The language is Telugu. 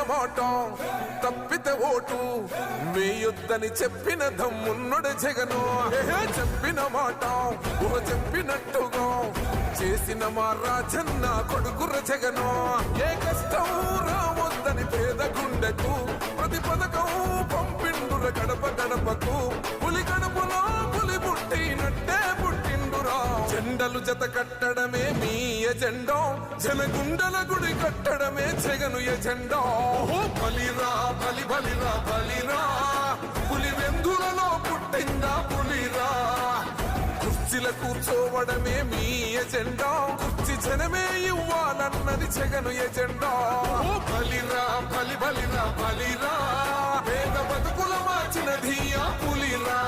మాట తప్పితే ఓటు వేయొద్దని చెప్పిన దమ్మున్నడు జగను. చెప్పిన మాట చెప్పినట్టుగా చేసిన మా రాజన్న కొడుకుర జగను. ఏ కష్టం రావద్దని పేద గుండెకు ప్రతి పథకం పంపిండుర గడప గడపకు. పులి గడపలో పులి పుట్టినట్టే పుట్టిండురా. జెండలు జత కట్టడమే మీ ఎజెండా, జనగుండల గుడి కట్టడమే జగను ఎజెండా. బలిరా బలి బలిరా బలిరా, పులి వెందులలో పుట్టిందా పులిరా. కుర్చీల కూర్చోవడమే మీ ఎజెండా, కుర్చీ జనమే ఇవ్వాలన్నది జగను ఎజెండా. బలిరా బలి బలిరా బలిరా, పేద బతుకుల మార్చినది ఆ పులిరా.